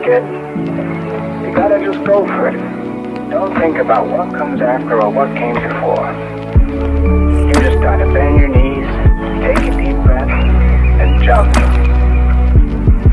it, you gotta just go for it. Don't think about what comes after or what came before. You just gotta bend your knees, take a deep breath, and jump.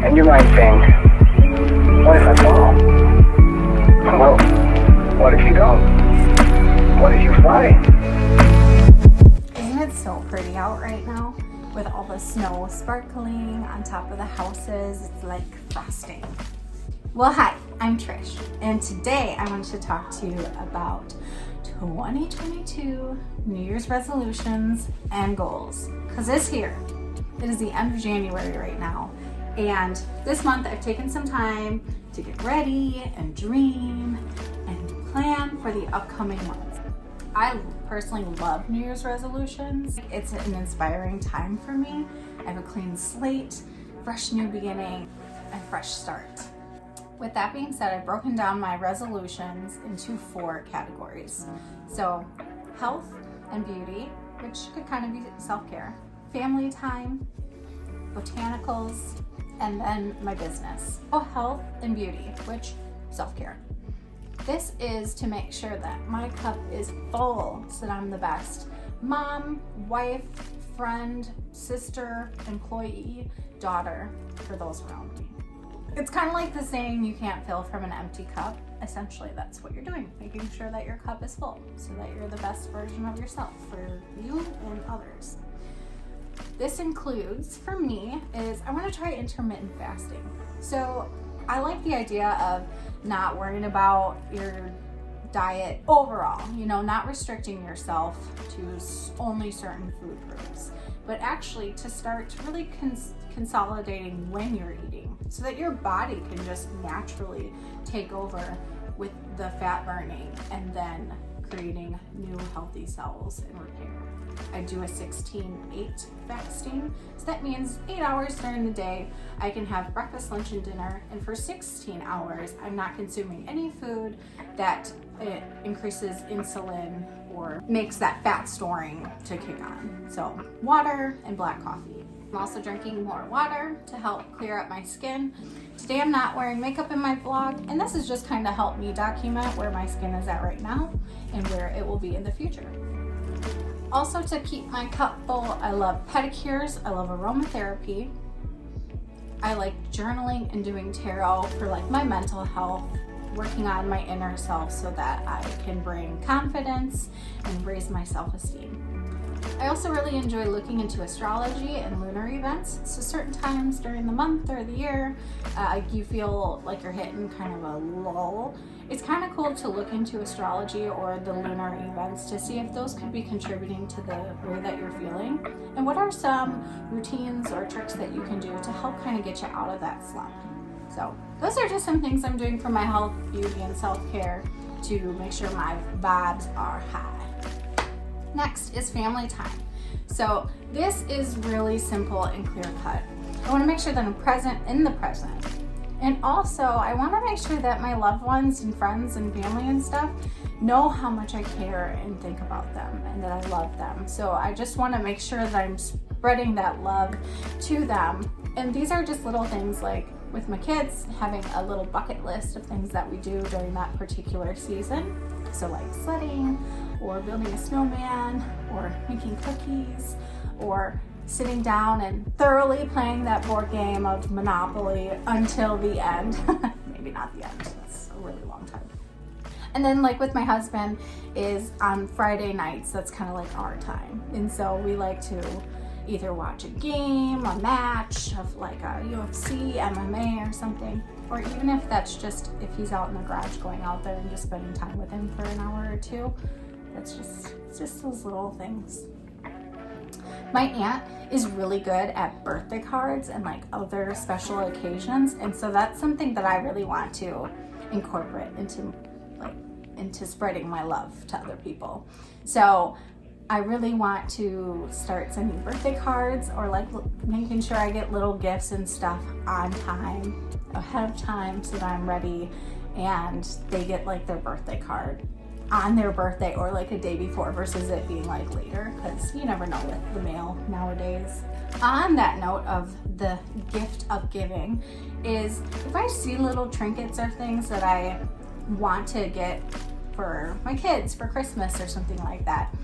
And you might think, what if I fall? Well, what if you don't? What if you fly? Isn't it so pretty out right now? With all the snow sparkling on top of the houses, it's like frosting. Well, hi, I'm Trish, and today I want to talk to you about 2022 New Year's resolutions and goals, because it's here. It is the end of January right now, and this month I've taken some time to get ready and dream and plan for the upcoming months. I personally love New Year's resolutions. It's an inspiring time for me. I have a clean slate, fresh new beginning, and fresh start. With that being said, I've broken down my resolutions into 4 categories. So, health and beauty, which could kind of be self-care, family time, botanicals, and then my business. So, health and beauty, which self-care. This is to make sure that my cup is full so that I'm the best mom, wife, friend, sister, employee, daughter for those around me. It's kind of like the saying, you can't fill from an empty cup. Essentially, that's what you're doing, making sure that your cup is full so that you're the best version of yourself for you and others. This includes, for me, is I want to try intermittent fasting. So I like the idea of not worrying about your diet overall, not restricting yourself to only certain food groups, but actually to start really consolidating when you're eating so that your body can just naturally take over with the fat burning and then creating new healthy cells and repair. I do a 16-8 fasting, so that means 8 hours during the day I can have breakfast, lunch, and dinner, and for 16 hours I'm not consuming any food that increases insulin or makes that fat storing to kick on. So water and black coffee. I'm also drinking more water to help clear up my skin. Today I'm not wearing makeup in my vlog, and this is just kind of help me document where my skin is at right now and where it will be in the future. Also, to keep my cup full, I love pedicures, I love aromatherapy. I like journaling and doing tarot for my mental health, working on my inner self so that I can bring confidence and raise my self-esteem. I also really enjoy looking into astrology and lunar events. So certain times during the month or the year, you feel like you're hitting kind of a lull. It's kind of cool to look into astrology or the lunar events to see if those could be contributing to the way that you're feeling. And what are some routines or tricks that you can do to help kind of get you out of that slump. So those are just some things I'm doing for my health, beauty, and self-care to make sure my vibes are high. Next is family time. So this is really simple and clear cut. I want to make sure that I'm present in the present. And also I want to make sure that my loved ones and friends and family and stuff know how much I care and think about them and that I love them. So I just want to make sure that I'm spreading that love to them. And these are just little things like with my kids, having a little bucket list of things that we do during that particular season. So like sledding, or building a snowman, or making cookies, or sitting down and thoroughly playing that board game of Monopoly until the end. Maybe not the end, that's a really long time. And then with my husband is on Friday nights, that's kind of like our time. And so we like to either watch a game, a match of a UFC, MMA or something, or even if that's just if he's out in the garage, going out there and just spending time with him for an hour or two. It's just those little things. My aunt is really good at birthday cards and other special occasions, and so that's something that I really want to incorporate into spreading my love to other people. So I really want to start sending birthday cards or making sure I get little gifts and stuff on time, ahead of time, so that I'm ready and they get their birthday card on their birthday or like a day before versus it being like later, because you never know with the mail nowadays. On that note of the gift of giving is if I see little trinkets or things that I want to get for my kids for Christmas or something like that,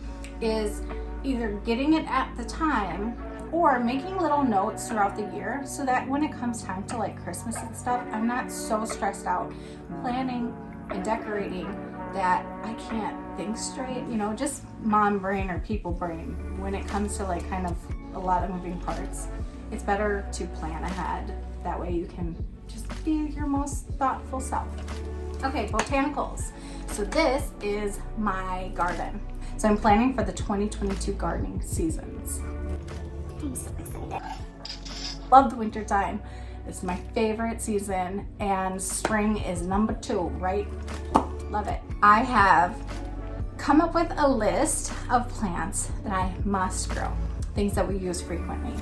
is either getting it at the time or making little notes throughout the year so that when it comes time to like Christmas and stuff, I'm not so stressed out planning and decorating that I can't think straight, you know, just mom brain or people brain. When it comes to like kind of a lot of moving parts, it's better to plan ahead. That way you can just be your most thoughtful self. Okay, botanicals. So this is my garden. So I'm planning for the 2022 gardening seasons. I'm so excited. Love the winter time. It's my favorite season, and spring is number 2, right? Love it. I have come up with a list of plants that I must grow, things that we use frequently.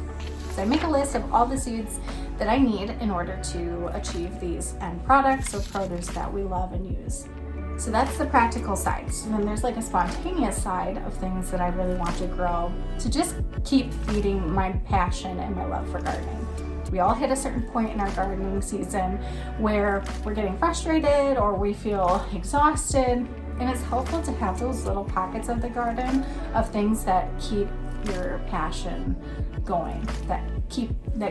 So I make a list of all the seeds that I need in order to achieve these end products or produce that we love and use. So that's the practical side. So then there's like a spontaneous side of things that I really want to grow to just keep feeding my passion and my love for gardening. We all hit a certain point in our gardening season where we're getting frustrated or we feel exhausted, and it's helpful to have those little pockets of the garden of things that keep your passion going, that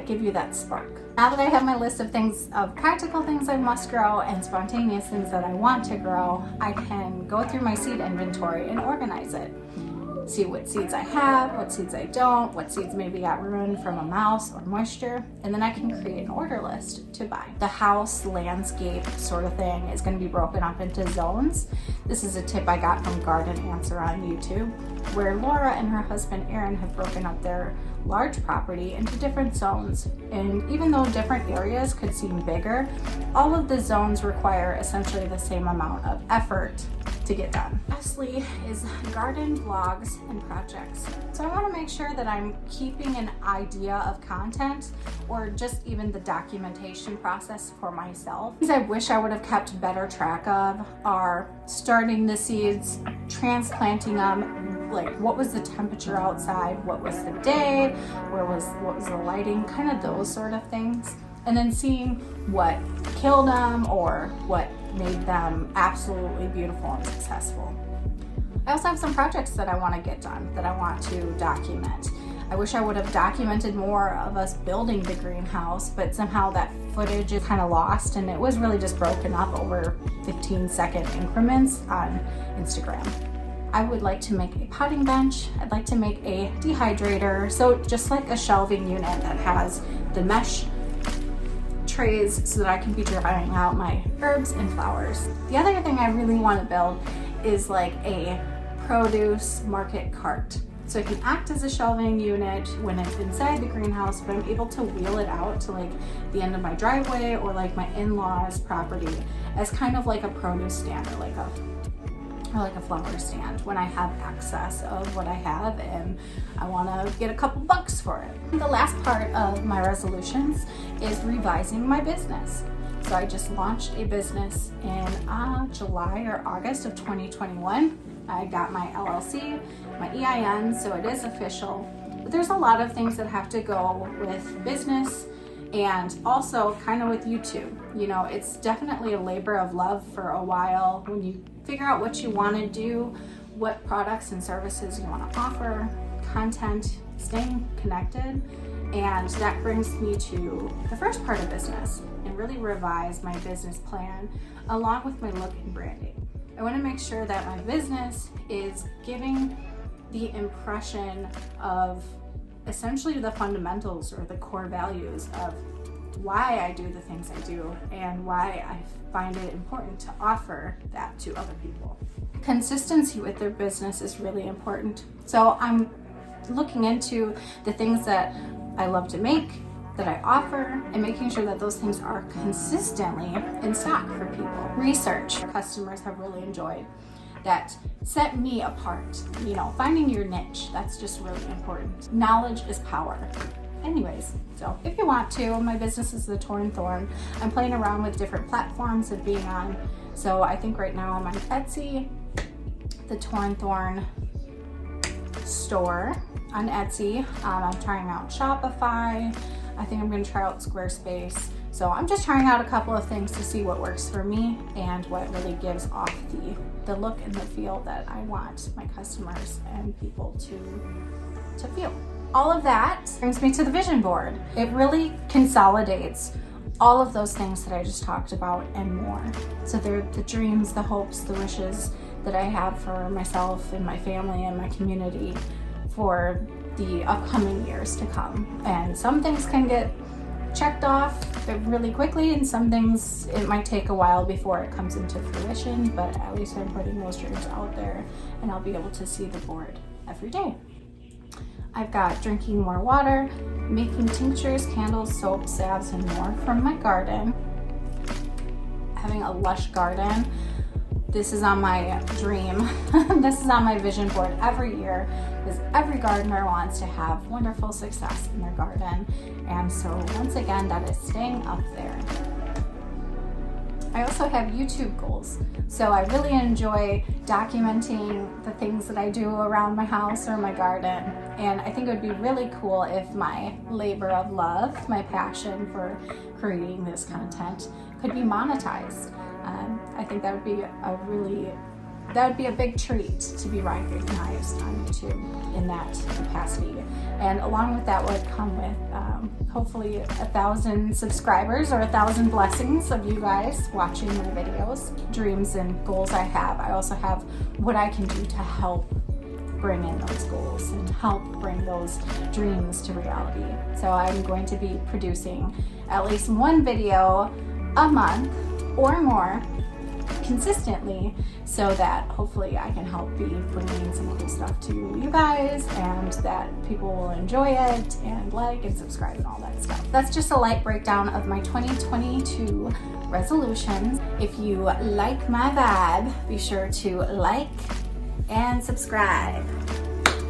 give you that spark. Now that I have my list of things, of practical things I must grow and spontaneous things that I want to grow, I can go through my seed inventory and organize it. See what seeds I have, what seeds I don't, what seeds maybe got ruined from a mouse or moisture, and then I can create an order list to buy. The house landscape sort of thing is going to be broken up into zones. This is a tip I got from Garden Answer on YouTube, where Laura and her husband Aaron have broken up their large property into different zones. And even though different areas could seem bigger, all of the zones require essentially the same amount of effort to get done. Lastly is garden vlogs and projects. So I want to make sure that I'm keeping an idea of content or just even the documentation process for myself. Things I wish I would have kept better track of are starting the seeds, transplanting them, like what was the temperature outside, what was the day, what was the lighting, kind of those sort of things. And then seeing what killed them or what made them absolutely beautiful and successful. I also have some projects that I want to get done, that I want to document. I wish I would have documented more of us building the greenhouse, but somehow that footage is kind of lost, and it was really just broken up over 15-second increments on Instagram. I would like to make a potting bench. I'd like to make a dehydrator, so just like a shelving unit that has the mesh trays so that I can be drying out my herbs and flowers. The other thing I really want to build is like a produce market cart. So it can act as a shelving unit when it's inside the greenhouse, but I'm able to wheel it out to like the end of my driveway or like my in-laws' property as kind of like a produce stand or like a flower stand when I have excess of what I have and I want to get a couple bucks for it. The last part of my resolutions is revising my business. So I just launched a business in July or August of 2021. I got my LLC, my EIN, so it is official. But there's a lot of things that have to go with business and also kind of with YouTube. You know, it's definitely a labor of love for a while when you figure out what you want to do, what products and services you want to offer, content, staying connected. And that brings me to the first part of business and really revise my business plan along with my look and branding. I want to make sure that my business is giving the impression of essentially the fundamentals or the core values of why I do the things I do and why I find it important to offer that to other people. Consistency with their business is really important. So I'm looking into the things that I love to make, that I offer, and making sure that those things are consistently in stock for people. Research customers have really enjoyed that set me apart. You know, finding your niche, that's just really important. Knowledge is power. Anyways, so if you want to, my business is The Torn Thorn. I'm playing around with different platforms of being on. So I think right now I'm on Etsy the Torn Thorn store on Etsy. I'm trying out Shopify. I think I'm going to try out Squarespace. So I'm just trying out a couple of things to see what works for me and what really gives off the look and the feel that I want my customers and people to feel. All of that brings me to the vision board. It really consolidates all of those things that I just talked about and more. So they're the dreams, the hopes, the wishes that I have for myself and my family and my community for the upcoming years to come. And some things can get checked off really quickly, and some things it might take a while before it comes into fruition, but at least I'm putting those dreams out there and I'll be able to see the board every day. I've got drinking more water, making tinctures, candles, soap, salves, and more from my garden. Having a lush garden. This is on my dream. This is on my vision board every year, because every gardener wants to have wonderful success in their garden. And so once again, that is staying up there. I also have YouTube goals. So I really enjoy documenting the things that I do around my house or my garden. And I think it would be really cool if my labor of love, my passion for creating this content, could be monetized. I think that would be a big treat to be recognized on YouTube in that capacity. And along with that would come with hopefully 1,000 subscribers or 1,000 blessings of you guys watching my videos. Dreams and goals I have. I also have what I can do to help bring in those goals and help bring those dreams to reality. So I'm going to be producing at least one video a month or more consistently, so that hopefully I can help be bringing some cool stuff to you guys and that people will enjoy it and like and subscribe and all that stuff. That's just a light breakdown of my 2022 resolutions. If you like my vibe, be sure to like and subscribe.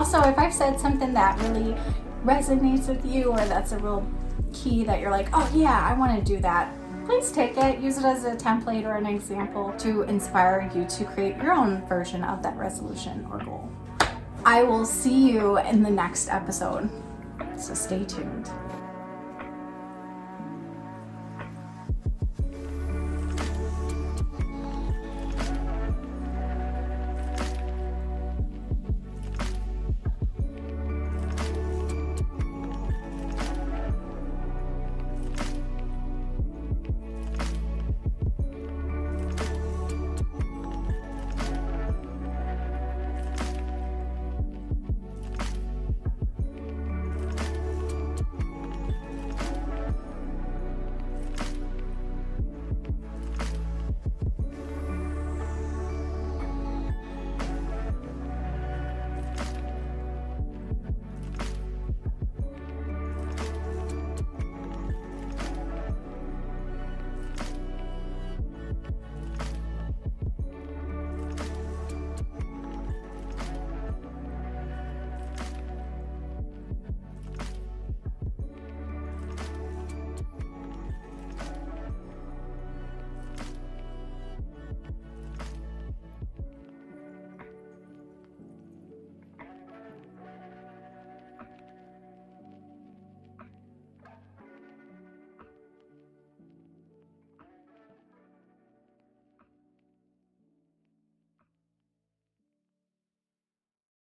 Also, if I've said something that really resonates with you, or that's a real key that you're like, oh yeah, I want to do that, please take it, use it as a template or an example to inspire you to create your own version of that resolution or goal. I will see you in the next episode, so stay tuned.